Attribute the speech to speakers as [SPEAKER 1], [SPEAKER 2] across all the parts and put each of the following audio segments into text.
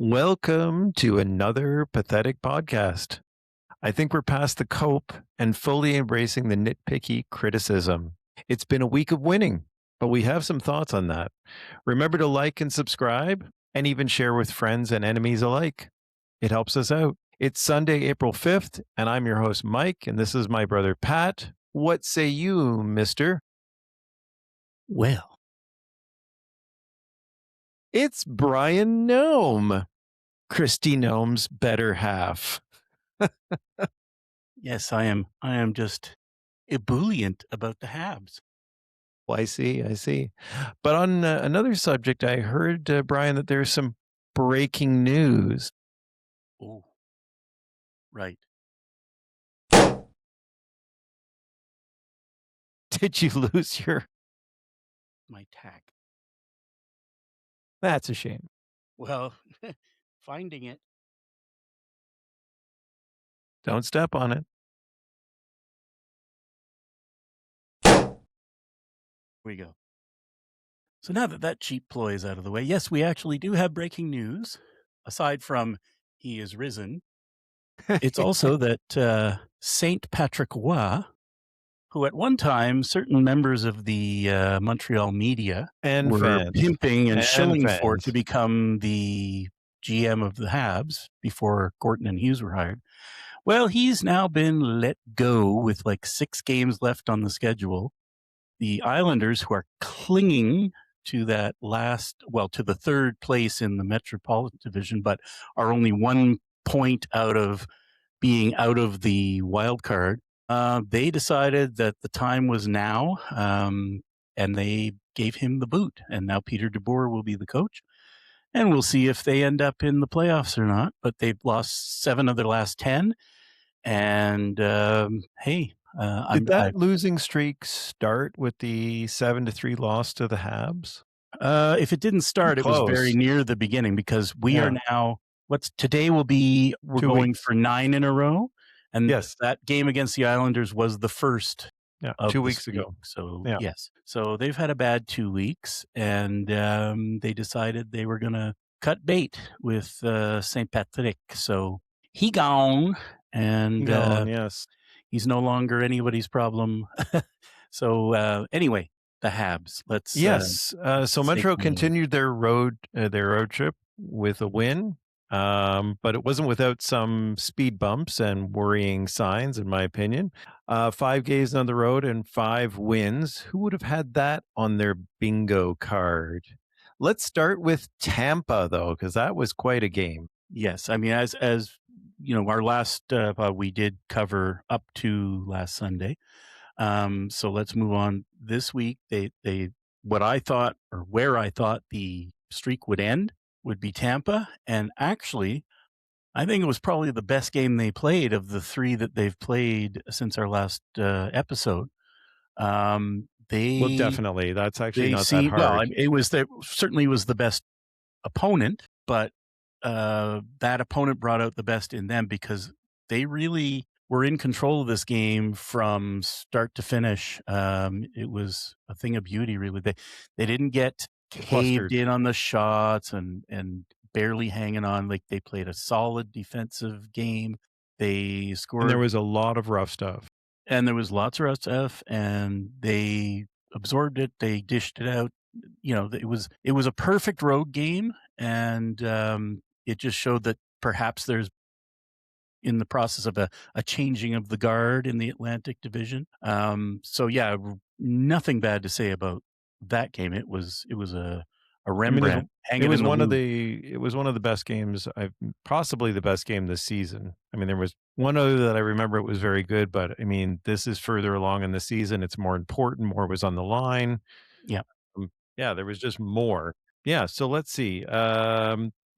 [SPEAKER 1] Welcome to another pathetic podcast. I think we're past the cope and fully embracing the nitpicky criticism. It's been a week of winning, but we have some thoughts on that. Remember to like and subscribe and even share with friends and enemies alike. It helps us out. It's Sunday, April 5th, and I'm your host, Mike, and this is my brother, Pat. What say you, mister?
[SPEAKER 2] Well,
[SPEAKER 1] It's Brian Gnome, Christy Gnome's better half.
[SPEAKER 2] yes, I am. I am just ebullient about the Habs.
[SPEAKER 1] Well, I see. But on another subject, I heard, Brian, that there's some breaking news.
[SPEAKER 2] Oh, right.
[SPEAKER 1] Did you lose your?
[SPEAKER 2] My tack.
[SPEAKER 1] That's a shame.
[SPEAKER 2] Well, finding it.
[SPEAKER 1] Don't step on it.
[SPEAKER 2] Here we go. So now that that cheap ploy is out of the way, yes, we actually do have breaking news. Aside from he is risen, it's also that Saint Patrick Roy, who at one time certain members of the Montreal media
[SPEAKER 1] And
[SPEAKER 2] were
[SPEAKER 1] fans.
[SPEAKER 2] pimping and
[SPEAKER 1] And
[SPEAKER 2] shilling for
[SPEAKER 1] fans.
[SPEAKER 2] to become the GM of the Habs before Gorton and Hughes were hired. Well, he's now been let go with like 6 games left on the schedule. The Islanders, who are clinging to that to the third place in the Metropolitan Division, but are only 1 point out of being out of the wild card, they decided that the time was now, and they gave him the boot. And now Peter DeBoer will be the coach. And we'll see if they end up in the playoffs or not. But they've lost 7 of their last 10. And hey,
[SPEAKER 1] Did that losing streak start with the 7-3 loss to the Habs?
[SPEAKER 2] If it didn't start, it was very
[SPEAKER 1] Close.
[SPEAKER 2] near the beginning because we are
[SPEAKER 1] Yeah.
[SPEAKER 2] now, we're
[SPEAKER 1] 2
[SPEAKER 2] going
[SPEAKER 1] weeks.
[SPEAKER 2] for 9 in a row. And
[SPEAKER 1] Yes.
[SPEAKER 2] that game against the Islanders was the first
[SPEAKER 1] Yeah.
[SPEAKER 2] of
[SPEAKER 1] 2
[SPEAKER 2] the
[SPEAKER 1] weeks
[SPEAKER 2] streak.
[SPEAKER 1] ago.
[SPEAKER 2] So
[SPEAKER 1] Yeah.
[SPEAKER 2] yes, so they've had a bad 2 weeks, and they decided they were going to cut bait with Saint Patrick. So he gone, and
[SPEAKER 1] Yes.
[SPEAKER 2] he's no longer anybody's problem. So anyway, the Habs. Let's
[SPEAKER 1] Yes. So
[SPEAKER 2] take
[SPEAKER 1] Montreal
[SPEAKER 2] the lead.
[SPEAKER 1] continued their road trip with a win, but it wasn't without some speed bumps and worrying signs, in my opinion. 5 games on the road and 5 wins. Who would have had that on their bingo card? Let's start with Tampa, though, because that was quite a game.
[SPEAKER 2] Yes, I mean, as you know, our last we did cover up to last Sunday. So let's move on. This week, they what I thought or where I thought the streak would end would be Tampa, and actually, I think it was probably the best game they played of the 3 that they've played since our last episode.
[SPEAKER 1] Well,
[SPEAKER 2] They
[SPEAKER 1] definitely. That's actually
[SPEAKER 2] they
[SPEAKER 1] not that
[SPEAKER 2] see well,
[SPEAKER 1] hard.
[SPEAKER 2] it was certainly was the best opponent, but that opponent brought out the best in them because they really were in control of this game from start to finish. It was a thing of beauty, really. They didn't get caved
[SPEAKER 1] Flustered.
[SPEAKER 2] in on the shots and barely hanging on. Like they played a solid defensive game. They
[SPEAKER 1] And
[SPEAKER 2] scored,
[SPEAKER 1] there was a lot of rough stuff.
[SPEAKER 2] and there was lots of rough stuff, and they absorbed it. They dished it out. You know, it was a perfect road game, and it just showed that perhaps there's in the process of a changing of the guard in the Atlantic Division. So yeah, nothing bad to say about that game. It was a
[SPEAKER 1] I mean,
[SPEAKER 2] Rembrandt hanging in the Louvre.
[SPEAKER 1] it was one of the best games I've possibly the best game this season. I mean, there was one other that I remember it was very good, but I mean, this is further along in the season. It's more important. More was on the line.
[SPEAKER 2] Yeah,
[SPEAKER 1] Yeah, there was just more. Yeah, so let's see.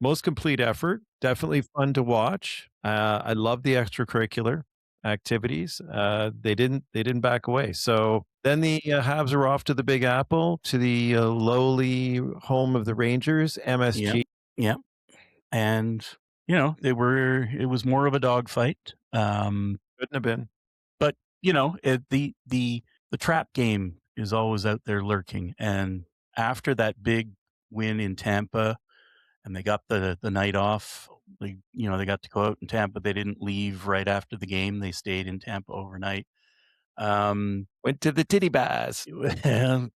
[SPEAKER 1] Most complete effort, definitely fun to watch. I love the extracurricular activities. They didn't back away. So then the Habs are off to the Big Apple, to the lowly home of the Rangers,
[SPEAKER 2] yeah,
[SPEAKER 1] MSG.
[SPEAKER 2] yeah. And you know, it was more of a dogfight.
[SPEAKER 1] Couldn't have been.
[SPEAKER 2] But you know, the trap game is always out there lurking. And after that big win in Tampa, and they got the night off. They got to go out in Tampa. They didn't leave right after the game. They stayed in Tampa overnight.
[SPEAKER 1] Went to the titty bars.
[SPEAKER 2] Well,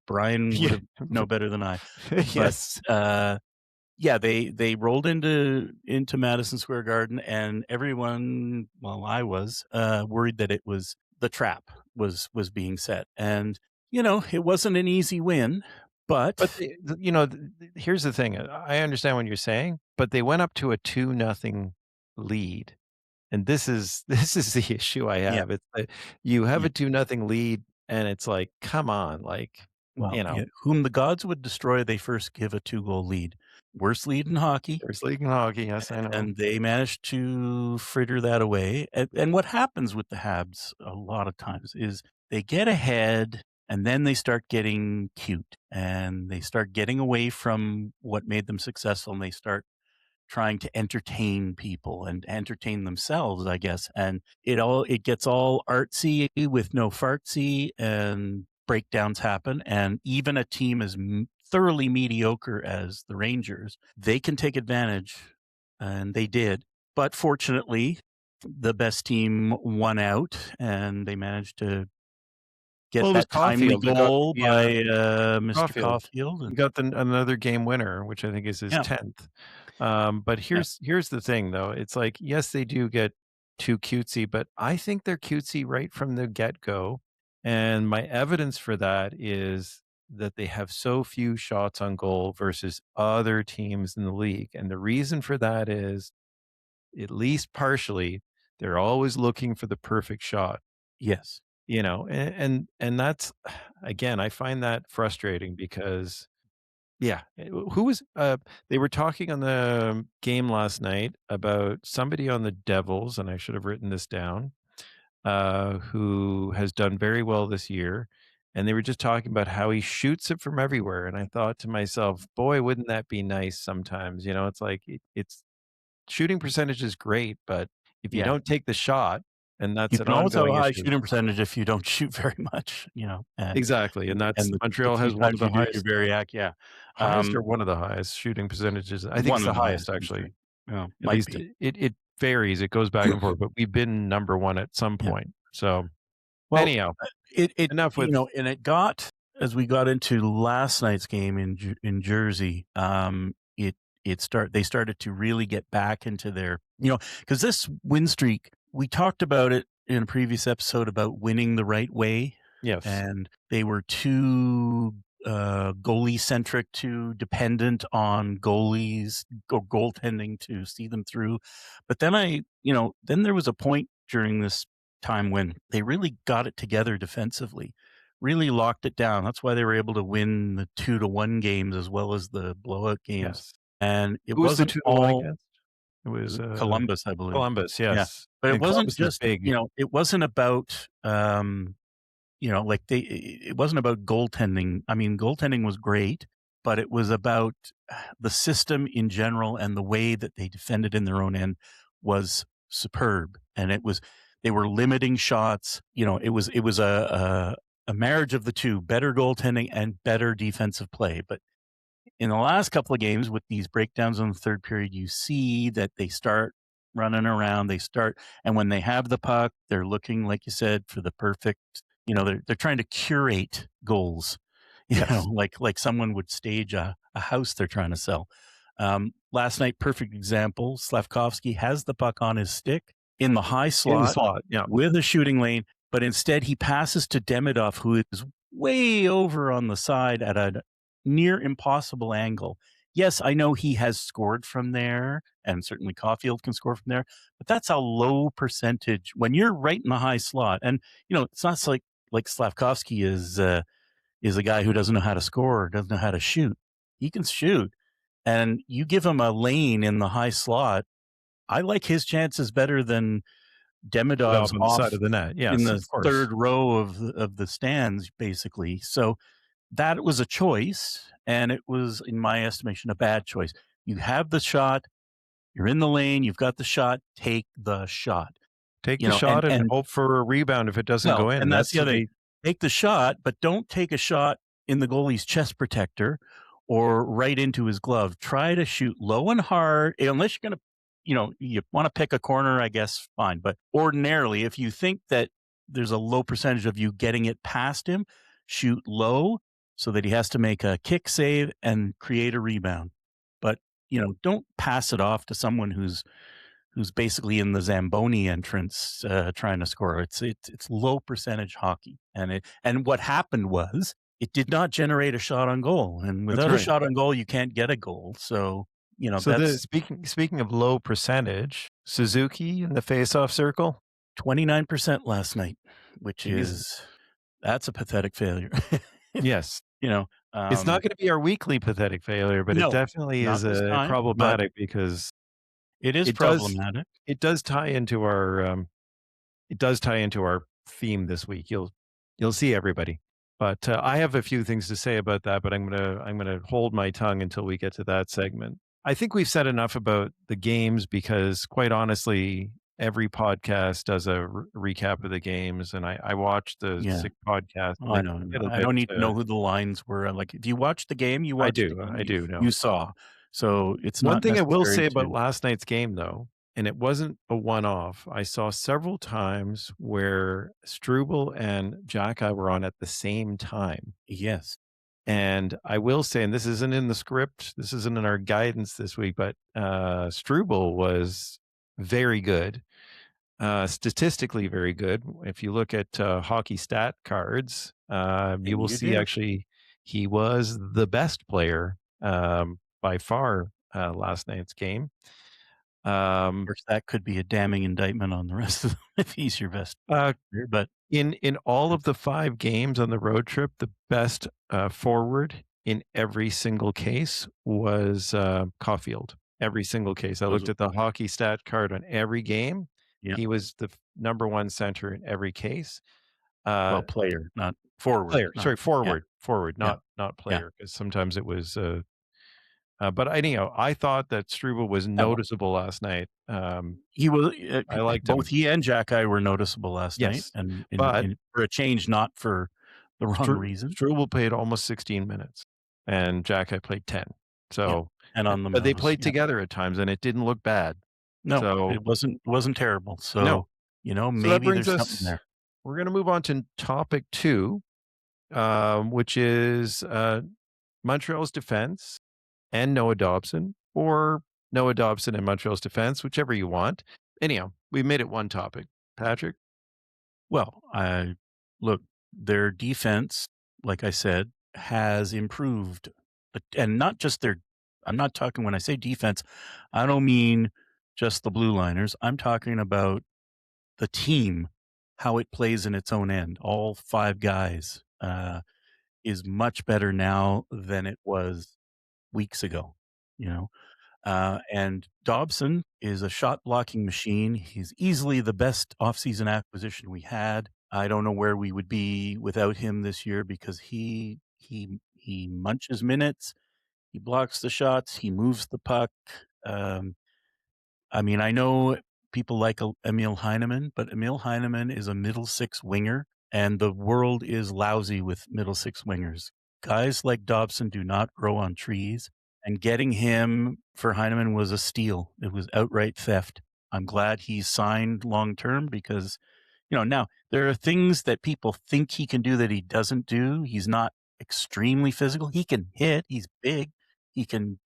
[SPEAKER 2] Brian would
[SPEAKER 1] Yeah.
[SPEAKER 2] have know better than I. But,
[SPEAKER 1] Yes.
[SPEAKER 2] yeah, they rolled into Madison Square Garden, and everyone, well, I was, worried that it was the trap was being set. And, it wasn't an easy win, but
[SPEAKER 1] But here's the thing. I understand what you're saying, but they went up to a 2-0 lead. And this is this is the issue I
[SPEAKER 2] yeah,
[SPEAKER 1] have. It's that you have
[SPEAKER 2] yeah.
[SPEAKER 1] a 2-0 lead, and it's like, come on, like,
[SPEAKER 2] Well,
[SPEAKER 1] you know,
[SPEAKER 2] yeah, whom the gods would destroy, they first give a two-goal lead. Worst lead in hockey,
[SPEAKER 1] there's league and hockey. Yes, I know.
[SPEAKER 2] and they managed to fritter that away. And what happens with the Habs a lot of times is they get ahead, and then they start getting cute, and they start getting away from what made them successful, and they start trying to entertain people and entertain themselves, I guess. And it gets all artsy with no fartsy, and breakdowns happen. And even a team as thoroughly mediocre as the Rangers, they can take advantage, and they did. But fortunately, the best team won out, and they managed to get
[SPEAKER 1] Well, it was
[SPEAKER 2] that timely
[SPEAKER 1] Caulfield. They got
[SPEAKER 2] goal by Mr.
[SPEAKER 1] Caulfield.
[SPEAKER 2] Caulfield.
[SPEAKER 1] He
[SPEAKER 2] And
[SPEAKER 1] got another game winner, which I think is his
[SPEAKER 2] yeah,
[SPEAKER 1] 10th. But
[SPEAKER 2] yeah,
[SPEAKER 1] here's the thing, though. It's like, yes, they do get too cutesy, but I think they're cutesy right from the get-go. And my evidence for that is that they have so few shots on goal versus other teams in the league. And the reason for that is, at least partially, they're always looking for the perfect shot.
[SPEAKER 2] yes,
[SPEAKER 1] And that's, again, I find that frustrating because, yeah, who was they were talking on the game last night about somebody on the Devils, and I should have written this down, who has done very well this year, and they were just talking about how he shoots it from everywhere, and I thought to myself, boy, wouldn't that be nice sometimes. It's like, it's shooting percentage is great, but if you
[SPEAKER 2] yeah.
[SPEAKER 1] don't take the shot, and
[SPEAKER 2] You
[SPEAKER 1] that's an
[SPEAKER 2] can always have a
[SPEAKER 1] ongoing
[SPEAKER 2] high
[SPEAKER 1] issue.
[SPEAKER 2] shooting percentage if you don't shoot very much,
[SPEAKER 1] Exactly, and
[SPEAKER 2] and
[SPEAKER 1] that's
[SPEAKER 2] the
[SPEAKER 1] Montreal
[SPEAKER 2] few
[SPEAKER 1] has one of
[SPEAKER 2] times
[SPEAKER 1] the
[SPEAKER 2] you do, you're
[SPEAKER 1] highest
[SPEAKER 2] very yeah.
[SPEAKER 1] or
[SPEAKER 2] Um,
[SPEAKER 1] one of the highest shooting percentages. I think
[SPEAKER 2] one
[SPEAKER 1] it's
[SPEAKER 2] of
[SPEAKER 1] the
[SPEAKER 2] the
[SPEAKER 1] highest,
[SPEAKER 2] highest, I'm
[SPEAKER 1] actually.
[SPEAKER 2] sure. Yeah,
[SPEAKER 1] At
[SPEAKER 2] might
[SPEAKER 1] least
[SPEAKER 2] be.
[SPEAKER 1] it varies, it goes back and forth, but we've been number 1 at some
[SPEAKER 2] Yeah.
[SPEAKER 1] point. So,
[SPEAKER 2] Well,
[SPEAKER 1] anyhow,
[SPEAKER 2] it
[SPEAKER 1] enough with
[SPEAKER 2] and it got as we got into last night's game in Jersey, they started to really get back into their, because this win streak, we talked about it in a previous episode about winning the right way,
[SPEAKER 1] yes,
[SPEAKER 2] and they were too goalie centric, too dependent on goalies or goaltending to see them through. But then then there was a point during this time when they really got it together defensively, really locked it down. That's why they were able to win the 2-1 games as well as the blowout games.
[SPEAKER 1] yes.
[SPEAKER 2] And it
[SPEAKER 1] Who was the
[SPEAKER 2] wasn't
[SPEAKER 1] 2 to 1
[SPEAKER 2] all
[SPEAKER 1] against? It was,
[SPEAKER 2] Columbus, I believe.
[SPEAKER 1] Columbus,
[SPEAKER 2] Yeah.
[SPEAKER 1] yes,
[SPEAKER 2] But it
[SPEAKER 1] and
[SPEAKER 2] wasn't
[SPEAKER 1] Columbus is
[SPEAKER 2] just,
[SPEAKER 1] big.
[SPEAKER 2] it wasn't about, like it wasn't about goaltending. I mean, goaltending was great, but it was about the system in general, and the way that they defended in their own end was superb. And they were limiting shots. It was a marriage of the two: better goaltending and better defensive play. But in the last couple of games with these breakdowns in the third period, you see that they start running around. And when they have the puck, they're looking, like you said, for the perfect, they're trying to curate goals,
[SPEAKER 1] Yes.
[SPEAKER 2] like someone would stage a house they're trying to sell. Last night, perfect example. Slavkovsky has the puck on his stick in the high
[SPEAKER 1] In the
[SPEAKER 2] slot
[SPEAKER 1] slot, yeah.
[SPEAKER 2] with a shooting lane, but instead he passes to Demidov, who is way over on the side at a near impossible angle. Yes, I know he has scored from there, and certainly Caulfield can score from there, but that's a low percentage when you're right in the high slot. And it's not like Slavkovsky is a guy who doesn't know how to score or doesn't know how to shoot. He can shoot, and you give him a lane in the high slot. I like his chances better than
[SPEAKER 1] Off
[SPEAKER 2] Demidov's
[SPEAKER 1] on the side
[SPEAKER 2] off
[SPEAKER 1] of the net,
[SPEAKER 2] in
[SPEAKER 1] yes,
[SPEAKER 2] the
[SPEAKER 1] of course.
[SPEAKER 2] third row of the stands, basically. So that was a choice, and it was, in my estimation, a bad choice. You have the shot, you're in the lane, you've got the shot, take the shot.
[SPEAKER 1] Take
[SPEAKER 2] You
[SPEAKER 1] the
[SPEAKER 2] know, and
[SPEAKER 1] shot and
[SPEAKER 2] and
[SPEAKER 1] hope for a rebound if it doesn't
[SPEAKER 2] well,
[SPEAKER 1] go in.
[SPEAKER 2] and that's
[SPEAKER 1] That's
[SPEAKER 2] the other thing.
[SPEAKER 1] they
[SPEAKER 2] Take the shot, but don't take a shot in the goalie's chest protector or right into his glove. Try to shoot low and hard, unless you're going to, you want to pick a corner, I guess, fine. But ordinarily, if you think that there's a low percentage of you getting it past him, shoot low so that he has to make a kick save and create a rebound. But, don't pass it off to someone who's basically in the Zamboni entrance trying to score. It's low percentage hockey, and what happened was it did not generate a shot on goal, and
[SPEAKER 1] That's
[SPEAKER 2] without a
[SPEAKER 1] right.
[SPEAKER 2] shot on goal, you can't get a goal. So
[SPEAKER 1] So
[SPEAKER 2] that's
[SPEAKER 1] speaking of low percentage, Suzuki in the face-off circle.
[SPEAKER 2] 29% last night, which
[SPEAKER 1] Jeez.
[SPEAKER 2] that's a pathetic failure.
[SPEAKER 1] Yes.
[SPEAKER 2] you know,
[SPEAKER 1] It's not
[SPEAKER 2] um,
[SPEAKER 1] going to be our weekly pathetic failure, but it
[SPEAKER 2] no,
[SPEAKER 1] definitely
[SPEAKER 2] not
[SPEAKER 1] is
[SPEAKER 2] this time, but
[SPEAKER 1] problematic because
[SPEAKER 2] it is
[SPEAKER 1] it does
[SPEAKER 2] problematic.
[SPEAKER 1] it does tie into our theme this week. You'll see everybody. But I have a few things to say about that, but I'm gonna hold my tongue until we get to that segment. I think we've said enough about the games because, quite honestly, every podcast does a recap of the games, and I watched the
[SPEAKER 2] Yeah.
[SPEAKER 1] 6 podcasts
[SPEAKER 2] Oh, I
[SPEAKER 1] like
[SPEAKER 2] know.
[SPEAKER 1] a little
[SPEAKER 2] I
[SPEAKER 1] bit.
[SPEAKER 2] don't need to know who the lines were. Like, if you watched the game, you watched the game.
[SPEAKER 1] I do
[SPEAKER 2] You
[SPEAKER 1] know.
[SPEAKER 2] saw. So it's
[SPEAKER 1] One
[SPEAKER 2] not
[SPEAKER 1] thing I will
[SPEAKER 2] necessary
[SPEAKER 1] say about
[SPEAKER 2] to.
[SPEAKER 1] last night's game, though, and it wasn't a one-off. I saw several times where Struble and Jacka were on at the same time.
[SPEAKER 2] Yes.
[SPEAKER 1] And I will say, and this isn't in the script, this isn't in our guidance this week, but Struble was very good, statistically very good. If you look at hockey stat cards, you
[SPEAKER 2] And
[SPEAKER 1] will
[SPEAKER 2] you
[SPEAKER 1] see
[SPEAKER 2] did.
[SPEAKER 1] actually he was the best player by far last night's game.
[SPEAKER 2] Of course, that could be a damning indictment on the rest of them if he's your best
[SPEAKER 1] Uh,
[SPEAKER 2] player, but
[SPEAKER 1] in all of the 5 games on the road trip, the best, forward in every single case was, Caulfield. Every single case. I
[SPEAKER 2] those
[SPEAKER 1] looked at the hockey stat card on every game.
[SPEAKER 2] yeah,
[SPEAKER 1] He was the number 1 center in every case. Uh,
[SPEAKER 2] well, player, not forward,
[SPEAKER 1] player,
[SPEAKER 2] not
[SPEAKER 1] sorry,
[SPEAKER 2] yeah,
[SPEAKER 1] forward,
[SPEAKER 2] yeah,
[SPEAKER 1] not
[SPEAKER 2] yeah.
[SPEAKER 1] player, because sometimes it was, but anyhow, I thought that Struble was
[SPEAKER 2] Oh,
[SPEAKER 1] noticeable last night.
[SPEAKER 2] he was
[SPEAKER 1] I liked
[SPEAKER 2] both
[SPEAKER 1] him.
[SPEAKER 2] he and Jack-Eye were noticeable last night,
[SPEAKER 1] Yes,
[SPEAKER 2] and
[SPEAKER 1] but
[SPEAKER 2] for a change, not for the wrong reason.
[SPEAKER 1] Struble played almost 16 minutes, and Jack played 10.
[SPEAKER 2] Yeah,
[SPEAKER 1] So,
[SPEAKER 2] and on the
[SPEAKER 1] but they
[SPEAKER 2] nose,
[SPEAKER 1] played
[SPEAKER 2] yeah.
[SPEAKER 1] together at times, and it didn't look bad.
[SPEAKER 2] No,
[SPEAKER 1] So,
[SPEAKER 2] it wasn't terrible.
[SPEAKER 1] no.
[SPEAKER 2] So,
[SPEAKER 1] So that
[SPEAKER 2] maybe
[SPEAKER 1] brings
[SPEAKER 2] there's something
[SPEAKER 1] us
[SPEAKER 2] there.
[SPEAKER 1] we're gonna move on to topic 2, which is, Montreal's defense and Noah Dobson, or Noah Dobson and Montreal's defense, whichever you want. Anyhow, we made it one topic. Patrick?
[SPEAKER 2] Well, I look, their defense, like I said, has improved, and not just their. I'm not talking when I say defense, I don't mean just the blue liners. I'm talking about the team, how it plays in its own end. All 5 guys is much better now than it was weeks ago. You know, and Dobson is a shot blocking machine. He's easily the best offseason acquisition we had. I don't know where we would be without him this year because he munches minutes, he blocks the shots, he moves the puck. Um, I mean, I know people like Emil Heineman, but Emil Heineman is a middle six winger, and the world is lousy with middle six wingers. Guys like Dobson do not grow on trees, and getting him for Heineman was a steal. It was outright theft. I'm glad he's signed long term because, now there are things that people think he can do that he doesn't do. He's not extremely physical. He can hit. He's big. He can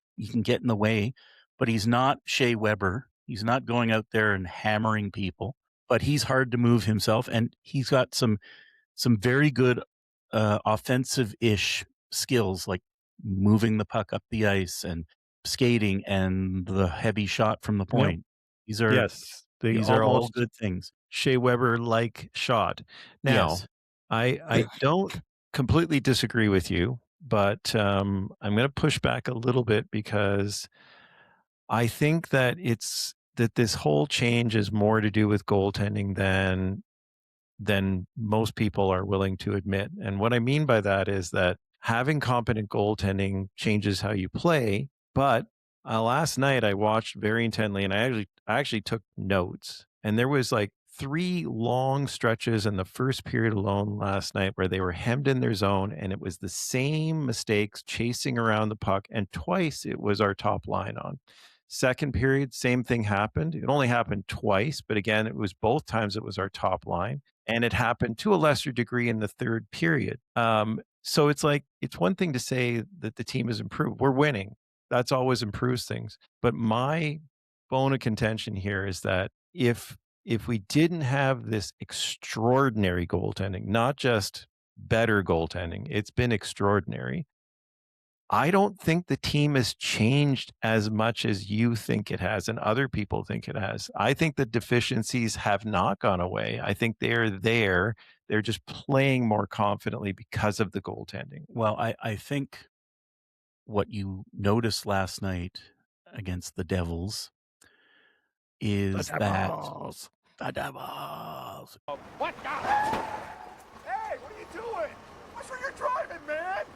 [SPEAKER 2] get in the way, but he's not Shea Weber. He's not going out there and hammering people, but he's hard to move himself, and he's got some very good offensive-ish skills, like moving the puck up the ice and skating and the heavy shot from the
[SPEAKER 1] Yep.
[SPEAKER 2] point. These are
[SPEAKER 1] Yes. The
[SPEAKER 2] these are all
[SPEAKER 1] almost
[SPEAKER 2] good things.
[SPEAKER 1] Shea Weber-like shot. Now,
[SPEAKER 2] Yes.
[SPEAKER 1] I don't completely disagree with you, but, I'm gonna push back a little bit because I think that this whole change is more to do with goaltending than most people are willing to admit. And what I mean by that is that having competent goaltending changes how you play. But last night I watched very intently, and I actually took notes. And there was like 3 long stretches in the first period alone last night where they were hemmed in their zone, and it was the same mistakes chasing around the puck, and twice it was our top line on. Second period, same thing happened. It only happened twice, but again, it was both times it was our top line, and it happened to a lesser degree in the third period. So it's like, it's one thing to say that the team has improved. We're winning. That's always improves things. But my bone of contention here is that if we didn't have this extraordinary goaltending, not just better goaltending, it's been extraordinary. I don't think the team has changed as much as you think it has and other people think it has. I think the deficiencies have not gone away. I think they're there. They're just playing more confidently because of the goaltending.
[SPEAKER 2] Well, I think what you noticed last night against the Devils is that the Devils.
[SPEAKER 3] What the? Hey, what are you doing? What's where you're driving, man?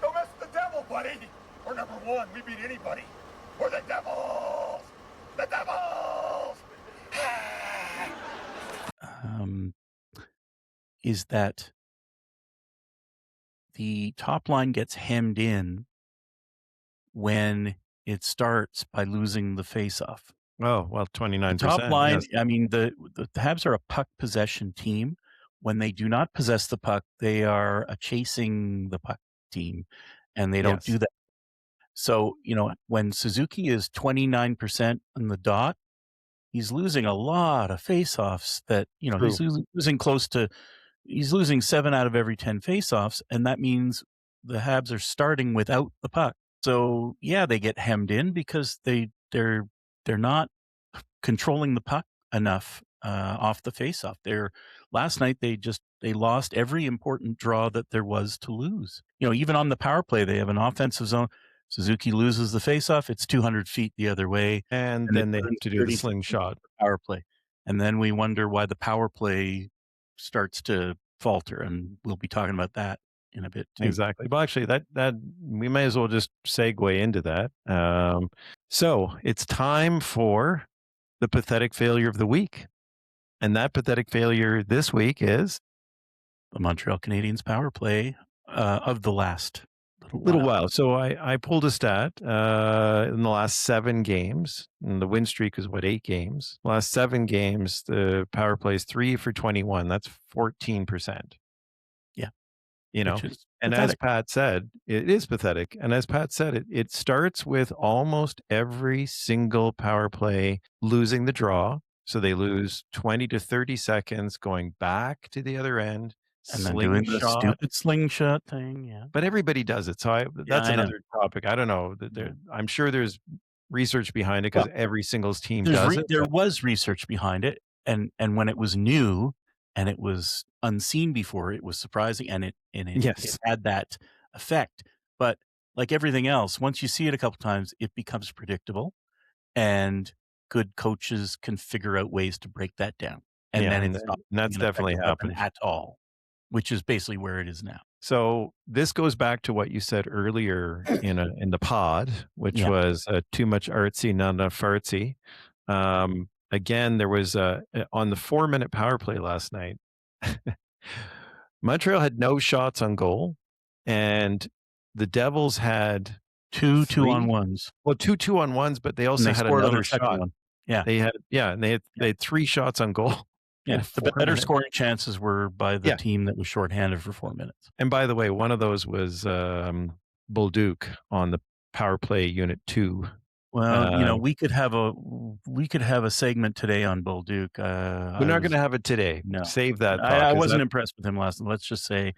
[SPEAKER 3] Don't mess with the devil, buddy. We're number one. We beat anybody. We're the Devils. The Devils.
[SPEAKER 2] Is that the top line gets hemmed in when it starts by losing the faceoff.
[SPEAKER 1] Oh, well, 29%.
[SPEAKER 2] The top line,
[SPEAKER 1] yes.
[SPEAKER 2] I mean, the Habs are a puck possession team. When they do not possess the puck, they are a chasing the puck team, and they don't
[SPEAKER 1] Yes.
[SPEAKER 2] do that. So, when Suzuki is 29% on the dot, he's losing a lot of faceoffs that, he's he's losing 7 out of every 10 faceoffs, and that means the Habs are starting without the puck. So, yeah, they get hemmed in because they're not controlling the puck enough off the faceoff. Last night they lost every important draw that there was to lose. Even on the power play, they have an offensive zone. Suzuki loses the faceoff; it's 200 feet the other way,
[SPEAKER 1] And then they have to do the slingshot.
[SPEAKER 2] power play, and then we wonder why the power play starts to falter, and we'll be talking about that in a bit too.
[SPEAKER 1] Exactly. Well, actually, that we may as well just segue into that. So it's time for the pathetic failure of the week, and that pathetic failure this week is
[SPEAKER 2] The Montreal Canadiens power play of the last
[SPEAKER 1] little while. So I pulled a stat in the last 7 games, and the win streak is 8 games. Last 7 games, the power play is 3 for 21. That's 14%.
[SPEAKER 2] Yeah.
[SPEAKER 1] And as Pat said, it is pathetic. And as Pat said, it starts with almost every single power play losing the draw. So they lose 20 to 30 seconds going back to the other end.
[SPEAKER 2] And then doing the stupid slingshot thing, yeah.
[SPEAKER 1] But everybody does it. So that's another topic. I don't know. I'm sure there's research behind it because every single team does it.
[SPEAKER 2] There was research behind it. And when it was new and it was unseen before, it was surprising, and it had that effect. But like everything else, once you see it a couple times, it becomes predictable, and good coaches can figure out ways to break that down. And then it's not
[SPEAKER 1] that's definitely happened
[SPEAKER 2] at all, which is basically where it is now.
[SPEAKER 1] So this goes back to what you said earlier in the pod, which was too much artsy, not enough fartsy. Again, there was on the 4-minute power play last night, Montreal had no shots on goal, and the Devils had
[SPEAKER 2] 2 2-on-1s.
[SPEAKER 1] Well, 2 2-on-1s, but they also had another shot.
[SPEAKER 2] One. Yeah,
[SPEAKER 1] they had 3 shots on goal.
[SPEAKER 2] Yeah, the better scoring chances were by the team that was shorthanded for 4 minutes.
[SPEAKER 1] And by the way, one of those was Bolduc on the power play unit 2.
[SPEAKER 2] Well, we could have a segment today on Bolduc.
[SPEAKER 1] We're not going to have it today.
[SPEAKER 2] No,
[SPEAKER 1] save that.
[SPEAKER 2] I wasn't impressed with him last night. Let's just say,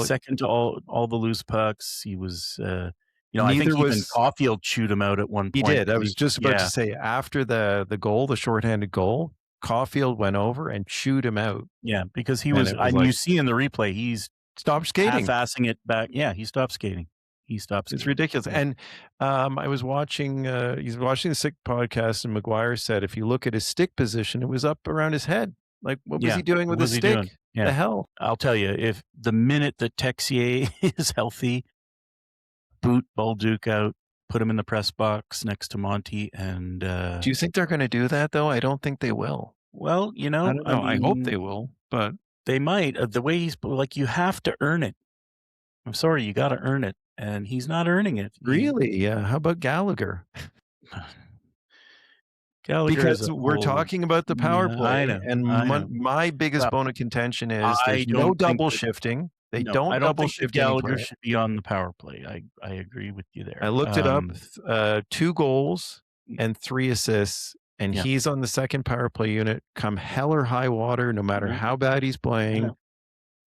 [SPEAKER 2] second to all the loose pucks, he was. I think even Caulfield chewed him out at one point.
[SPEAKER 1] He did. I was just about to say, after the goal, the shorthanded goal, Caulfield went over and chewed him out.
[SPEAKER 2] Yeah, because he was. You see in the replay, he's
[SPEAKER 1] stopped skating,
[SPEAKER 2] half-assing it back. Yeah, he stopped skating.
[SPEAKER 1] It's ridiculous. Yeah. And I was watching. He's watching the Sick podcast, and McGuire said if you look at his stick position, it was up around his head. Like, what was he doing with his stick?
[SPEAKER 2] Yeah.
[SPEAKER 1] The hell!
[SPEAKER 2] I'll tell you, if the minute that Texier is healthy, boot Bolduc out, put him in the press box next to Monty, and
[SPEAKER 1] do you think they're going to do that though? I don't think they will.
[SPEAKER 2] Well,
[SPEAKER 1] I don't
[SPEAKER 2] I
[SPEAKER 1] know. I hope
[SPEAKER 2] mean,
[SPEAKER 1] they will, but
[SPEAKER 2] they might. The way he's like, you have to earn it. I'm sorry, you got to earn it, and he's not earning it.
[SPEAKER 1] really, yeah. How about Gallagher?
[SPEAKER 2] Gallagher is
[SPEAKER 1] Because
[SPEAKER 2] a
[SPEAKER 1] we're
[SPEAKER 2] whole.
[SPEAKER 1] talking about the power
[SPEAKER 2] Yeah, I
[SPEAKER 1] play,
[SPEAKER 2] know,
[SPEAKER 1] and
[SPEAKER 2] I know.
[SPEAKER 1] my biggest
[SPEAKER 2] Well,
[SPEAKER 1] bone of contention is
[SPEAKER 2] I
[SPEAKER 1] there's no
[SPEAKER 2] don't think
[SPEAKER 1] double
[SPEAKER 2] that.
[SPEAKER 1] shifting. They
[SPEAKER 2] No, I
[SPEAKER 1] don't
[SPEAKER 2] don't
[SPEAKER 1] double
[SPEAKER 2] think that
[SPEAKER 1] shift any
[SPEAKER 2] Gallagher
[SPEAKER 1] player.
[SPEAKER 2] should be on the power play. I agree with you
[SPEAKER 1] I
[SPEAKER 2] there.
[SPEAKER 1] looked it up, 2 goals and 3 assists, and
[SPEAKER 2] Yeah,
[SPEAKER 1] he's on the second power play unit come hell or high water, no
[SPEAKER 2] I
[SPEAKER 1] matter
[SPEAKER 2] know,
[SPEAKER 1] how bad he's
[SPEAKER 2] I
[SPEAKER 1] playing,
[SPEAKER 2] know.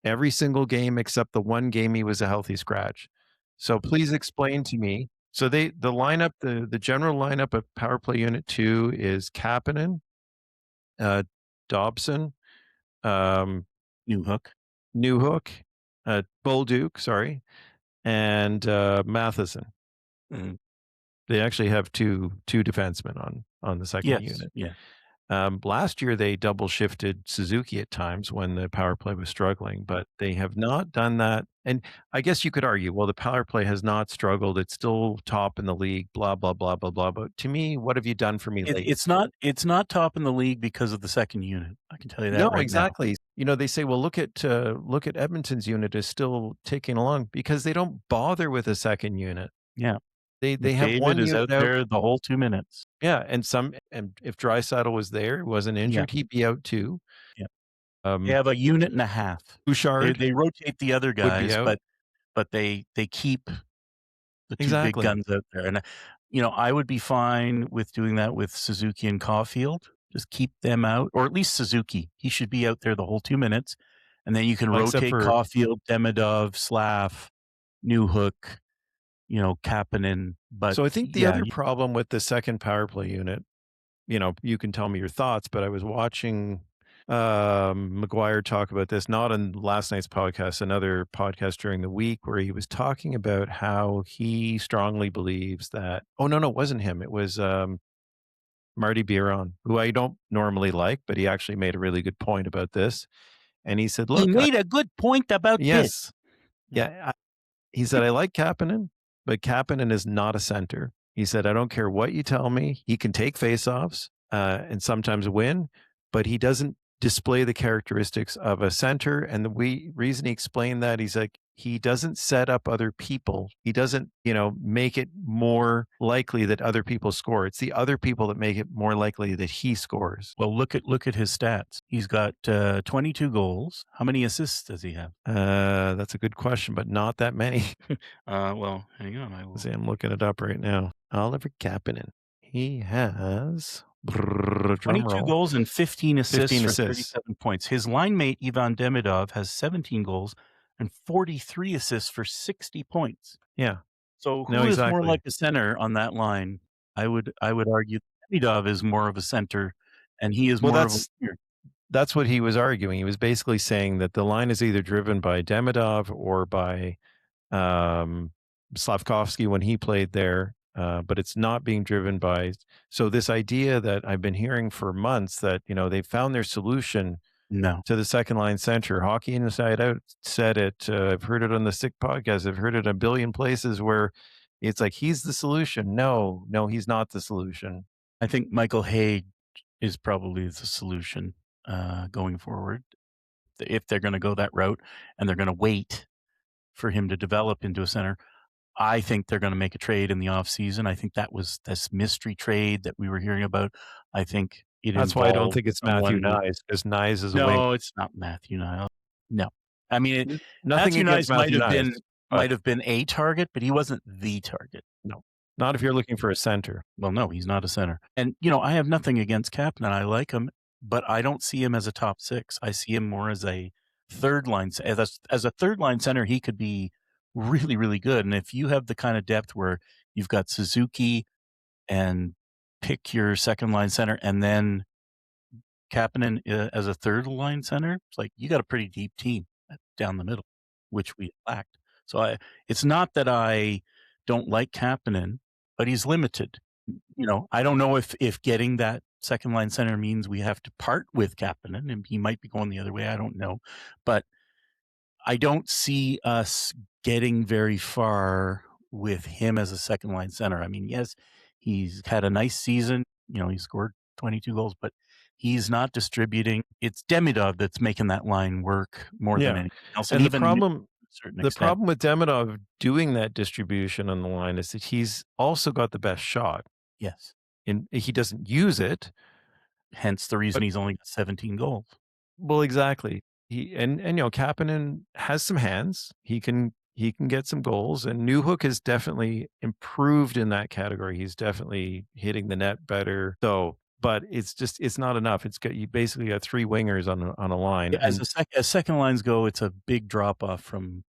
[SPEAKER 1] every single game except the one game he was a healthy scratch. So please explain to me. So the lineup, the general lineup of power play unit 2 is Kapanen, uh, Dobson, um,
[SPEAKER 2] New hook.
[SPEAKER 1] Newhook, Bolduc, sorry, and, Matheson.
[SPEAKER 2] Mhm.
[SPEAKER 1] They actually have two defensemen on the second
[SPEAKER 2] Yes,
[SPEAKER 1] unit.
[SPEAKER 2] yeah.
[SPEAKER 1] Last year, they double shifted Suzuki at times when the power play was struggling, but they have not done that. And I guess you could argue, well, the power play has not struggled. It's still top in the league, blah, blah, blah, blah, blah. But to me, what have you done for me lately?
[SPEAKER 2] It's not top in the league because of the second unit. I can tell you
[SPEAKER 1] No,
[SPEAKER 2] that right now.
[SPEAKER 1] exactly. They say, well, look at Edmonton's unit is still ticking along because they don't bother with a second unit.
[SPEAKER 2] Yeah,
[SPEAKER 1] They have
[SPEAKER 2] McDavid
[SPEAKER 1] one
[SPEAKER 2] is
[SPEAKER 1] unit
[SPEAKER 2] out
[SPEAKER 1] out.
[SPEAKER 2] there the whole 2 minutes.
[SPEAKER 1] Yeah, and if Draisaitl was there, wasn't
[SPEAKER 2] Yeah,
[SPEAKER 1] injured, he'd be out too.
[SPEAKER 2] yeah. They
[SPEAKER 1] Um,
[SPEAKER 2] have a unit and a half. They
[SPEAKER 1] Bouchard
[SPEAKER 2] they rotate the other
[SPEAKER 1] would be
[SPEAKER 2] guys,
[SPEAKER 1] out.
[SPEAKER 2] but they keep the 2 big
[SPEAKER 1] Exactly.
[SPEAKER 2] guns out there, and, I would be fine with doing that with Suzuki and Caulfield. Just keep them out, or at least Suzuki. He should be out there the whole 2 minutes, and then you can
[SPEAKER 1] Well, except
[SPEAKER 2] rotate
[SPEAKER 1] for
[SPEAKER 2] Caulfield, Demidov, Slav, Newhook, Kapanen, but
[SPEAKER 1] so I think the
[SPEAKER 2] yeah,
[SPEAKER 1] other problem with the second power play unit, you can tell me your thoughts, but I was watching McGuire talk about this, not on last night's podcast, another podcast during the week where he was talking about how he strongly believes that no, it wasn't him. It was Marty Biron, who I don't normally like, but he actually made a really good point about this. And he said,
[SPEAKER 2] he
[SPEAKER 1] look,
[SPEAKER 2] made a good point about this.
[SPEAKER 1] yes. Yeah. He said, I like Kapanen, but Kapanen is not a center. He said, I don't care what you tell me. He can take faceoffs and sometimes win, but he doesn't display the characteristics of a center. And the reason he explained that, he's like, he doesn't set up other people. He doesn't, make it more likely that other people score. It's the other people that make it more likely that he scores.
[SPEAKER 2] Well, look at his stats. He's got 22 goals. How many assists does he have?
[SPEAKER 1] That's a good question, but not that many.
[SPEAKER 2] Well, hang on. I will.
[SPEAKER 1] See, I'm looking it up right now. Oliver Kapanen. He has drum
[SPEAKER 2] 22
[SPEAKER 1] roll,
[SPEAKER 2] goals and 15 assists
[SPEAKER 1] 15
[SPEAKER 2] for
[SPEAKER 1] assists.
[SPEAKER 2] 37 points. His line mate, Ivan Demidov, has 17 goals and 43 assists for 60 points.
[SPEAKER 1] Yeah.
[SPEAKER 2] So
[SPEAKER 1] No,
[SPEAKER 2] who is more
[SPEAKER 1] exactly.
[SPEAKER 2] like a center on that line? I would argue Demidov is more of a center, and he is
[SPEAKER 1] Well,
[SPEAKER 2] more of a winger.
[SPEAKER 1] that's what he was arguing. He was basically saying that the line is either driven by Demidov or by Slavkovsky when he played there, but it's not being driven by. So this idea that I've been hearing for months that they found their solution
[SPEAKER 2] No.
[SPEAKER 1] to the second line center. Hockey Inside Out said it. I've heard it on the Sick podcast. I've heard it a billion places where it's like he's the solution. No, he's not the solution.
[SPEAKER 2] I think Michael Haig is probably the solution going forward. If they're going to go that route and they're going to wait for him to develop into a center, I think they're going to make a trade in the offseason. I think that was this mystery trade that we were hearing about. I think it
[SPEAKER 1] That's why I don't
[SPEAKER 2] involved
[SPEAKER 1] think it's Matthew
[SPEAKER 2] someone.
[SPEAKER 1] Nyes, because Nyes is a wing.
[SPEAKER 2] No, it's not Matthew Niles. No, I mean
[SPEAKER 1] Nothing
[SPEAKER 2] Matthew
[SPEAKER 1] against
[SPEAKER 2] Niles might
[SPEAKER 1] Matthew
[SPEAKER 2] have
[SPEAKER 1] Nyes,
[SPEAKER 2] been
[SPEAKER 1] but
[SPEAKER 2] a target, but he wasn't the target.
[SPEAKER 1] no, not if you're looking for a center.
[SPEAKER 2] Well, no, he's not a center. And I have nothing against Kapanen. I like him, but I don't see him as a top six. I see him more as a third line. As a third line center, he could be really, really good. And if you have the kind of depth where you've got Suzuki and pick your second line center and then Kapanen as a third line center, it's like you got a pretty deep team down the middle, which we lacked. So it's not that I don't like Kapanen, but he's limited. I don't know if getting that second line center means we have to part with Kapanen, and he might be going the other way. I don't know, but I don't see us getting very far with him as a second line center. I mean, yes, he's had a nice season. He scored 22 goals, but He's not distributing. It's Demidov that's making that line work more than
[SPEAKER 1] Yeah.
[SPEAKER 2] anything else.
[SPEAKER 1] And the
[SPEAKER 2] even Nick,
[SPEAKER 1] problem
[SPEAKER 2] to a certain
[SPEAKER 1] the
[SPEAKER 2] extent,
[SPEAKER 1] problem with Demidov doing that distribution on the line is that he's also got the best shot.
[SPEAKER 2] yes.
[SPEAKER 1] And he doesn't use it.
[SPEAKER 2] Hence the reason
[SPEAKER 1] But
[SPEAKER 2] he's only got 17 goals.
[SPEAKER 1] well, exactly. Kapanen has some hands. He can get some goals, and Newhook has definitely improved in that category. He's definitely hitting the net better. So, but it's not enough. You basically got three wingers on a line.
[SPEAKER 2] Yeah,
[SPEAKER 1] And
[SPEAKER 2] as second lines go, it's a big drop off from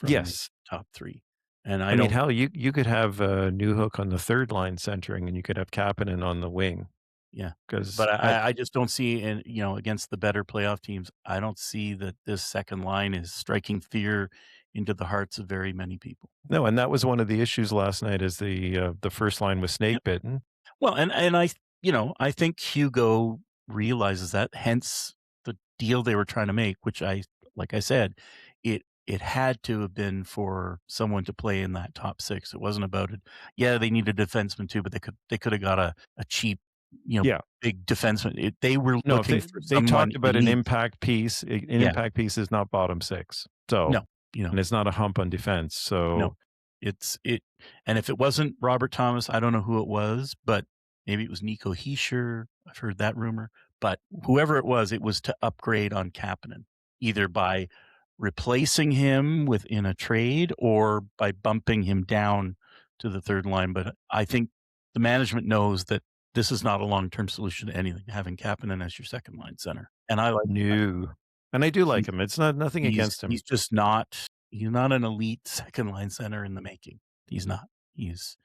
[SPEAKER 2] the
[SPEAKER 1] yes,
[SPEAKER 2] top three. And
[SPEAKER 1] I mean, hell, you could have Newhook on the third line centering, and you could have Kapanen on the wing.
[SPEAKER 2] Yeah,
[SPEAKER 1] Because
[SPEAKER 2] but I just don't see, and against the better playoff teams, I don't see that this second line is striking fear into the hearts of very many people.
[SPEAKER 1] no, and that was one of the issues last night. Is the first line was snake
[SPEAKER 2] Yep.
[SPEAKER 1] bitten.
[SPEAKER 2] Well, and I think Hugo realizes that. Hence the deal they were trying to make, which like I said, it had to have been for someone to play in that top six. It wasn't about it. Yeah, they needed a defenseman too, but they could have got a cheap,
[SPEAKER 1] Yeah.
[SPEAKER 2] big defenseman. They were
[SPEAKER 1] No,
[SPEAKER 2] looking
[SPEAKER 1] if
[SPEAKER 2] for
[SPEAKER 1] they
[SPEAKER 2] someone
[SPEAKER 1] talked about an
[SPEAKER 2] elite.
[SPEAKER 1] impact piece. An
[SPEAKER 2] Yeah.
[SPEAKER 1] impact piece is not bottom six. So,
[SPEAKER 2] No,
[SPEAKER 1] and it's not a hump on defense. So,
[SPEAKER 2] no, and if it wasn't Robert Thomas, I don't know who it was, but maybe it was Nico Hischier. I've heard that rumor, but whoever it was to upgrade on Kapanen, either by replacing him within a trade or by bumping him down to the third line. But I think the management knows that this is not a long-term solution to anything, having Kapanen as your second line center. And I like
[SPEAKER 1] new. And I do like him. It's nothing against him.
[SPEAKER 2] he's just not an elite second line center in the making. He's not. He's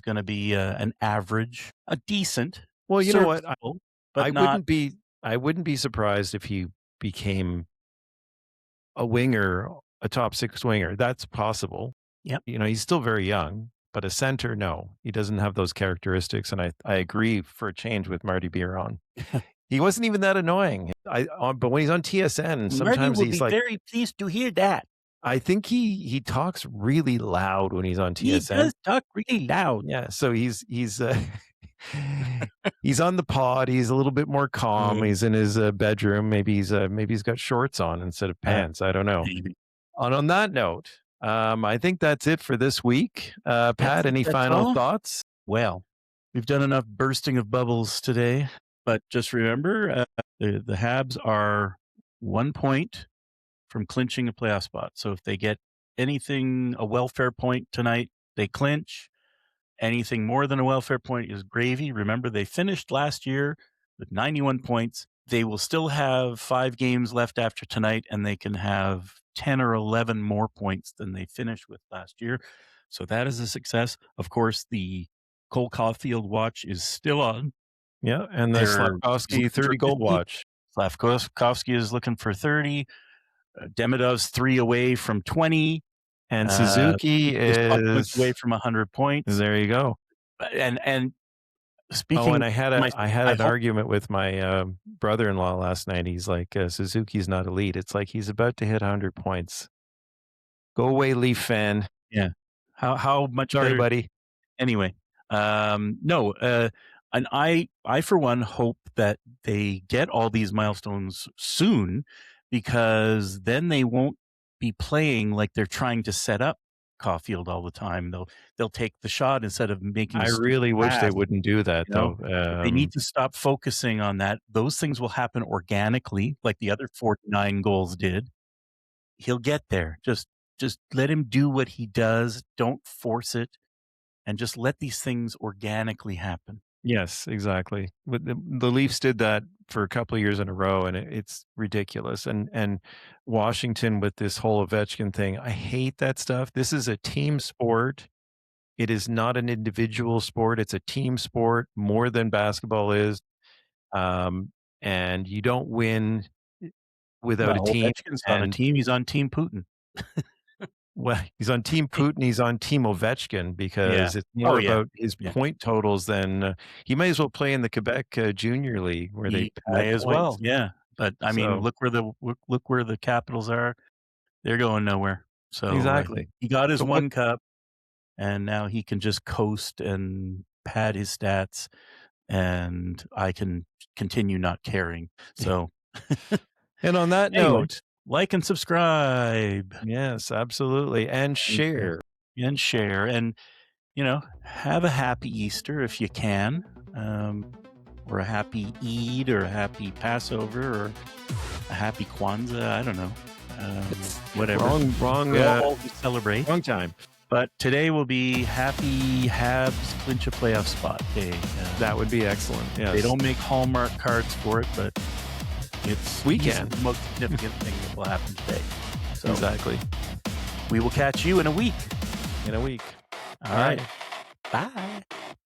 [SPEAKER 2] going to be an average, a decent.
[SPEAKER 1] Well, you know what?
[SPEAKER 2] But
[SPEAKER 1] I wouldn't be surprised if he became a winger, a top six winger. That's possible.
[SPEAKER 2] Yep.
[SPEAKER 1] He's still very young, but a center, no, he doesn't have those characteristics. And I agree for a change with Marty Biron. He wasn't even that annoying. But when he's on TSN, sometimes
[SPEAKER 2] Marty will
[SPEAKER 1] he's
[SPEAKER 2] be
[SPEAKER 1] like,
[SPEAKER 2] very pleased to hear that.
[SPEAKER 1] I think he talks really loud when he's on TSN.
[SPEAKER 2] He does talk really loud.
[SPEAKER 1] Yeah, so he's he's on the pod. He's a little bit more calm. He's in his bedroom. Maybe he's got shorts on instead of pants. I don't know.
[SPEAKER 2] Maybe.
[SPEAKER 1] And on that note, I think that's it for this week. Pat, any final thoughts?
[SPEAKER 2] Well, we've done enough bursting of bubbles today, but just remember, the Habs are 1 point from clinching a playoff spot. So if they get anything, a welfare point tonight, they clinch. Anything more than a welfare point is gravy. Remember, they finished last year with 91 points. They will still have 5 games left after tonight, and they can have 10 or 11 more points than they finished with last year. So that is a success. Of course, the Cole Caulfield watch is still on.
[SPEAKER 1] Yeah, and the Slavkovsky 30-goal watch.
[SPEAKER 2] Slavkovsky is looking for 30. Demidov's 3 away from 20.
[SPEAKER 1] And Suzuki is
[SPEAKER 2] away from 100 points.
[SPEAKER 1] There you go.
[SPEAKER 2] And speaking,
[SPEAKER 1] and I had an argument with my brother-in-law last night. He's like, Suzuki's not elite. It's like he's about to hit 100 points. Go away, Leaf fan.
[SPEAKER 2] Yeah. How much?
[SPEAKER 1] Sorry, buddy.
[SPEAKER 2] Anyway, no. And I for one hope that they get all these milestones soon, because then they won't be playing like they're trying to set up Caulfield all the time. They'll take the shot instead of making.
[SPEAKER 1] I really wish they wouldn't do that, though.
[SPEAKER 2] They need to stop focusing on that. Those things will happen organically, like the other 49 goals did. He'll get there. Just let him do what he does. Don't force it, and just let these things organically happen.
[SPEAKER 1] Yes, exactly. The Leafs did that for a couple of years in a row, and it's ridiculous. And Washington with this whole Ovechkin thing, I hate that stuff. This is a team sport. It is not an individual sport. It's a team sport more than basketball is. And you don't win without a team.
[SPEAKER 2] Ovechkin's on a team. He's on Team Putin.
[SPEAKER 1] Well, he's on Team Putin. He's on Team Ovechkin because it's more about his point totals than he may as well play in the Quebec Junior League where they
[SPEAKER 2] play as well. Yeah, but I mean, look where the Capitals are. They're going nowhere. So
[SPEAKER 1] exactly,
[SPEAKER 2] he got his one cup, and now he can just coast and pad his stats and I can continue not caring. So
[SPEAKER 1] And on that
[SPEAKER 2] anyway,
[SPEAKER 1] note,
[SPEAKER 2] like and subscribe.
[SPEAKER 1] yes, absolutely. And share.
[SPEAKER 2] And share. And, have a happy Easter if you can, or a happy Eid, or a happy Passover, or a happy Kwanzaa. I don't know. Whatever.
[SPEAKER 1] Wrong,
[SPEAKER 2] All we celebrate.
[SPEAKER 1] wrong time.
[SPEAKER 2] But today will be happy Habs clinch a playoff spot day.
[SPEAKER 1] That would be excellent. Yes.
[SPEAKER 2] They don't make Hallmark cards for it, but it's
[SPEAKER 1] Weekend.
[SPEAKER 2] the most significant thing that will happen today. So
[SPEAKER 1] Exactly.
[SPEAKER 2] we will catch you in a week.
[SPEAKER 1] In a week.
[SPEAKER 2] All right. Bye.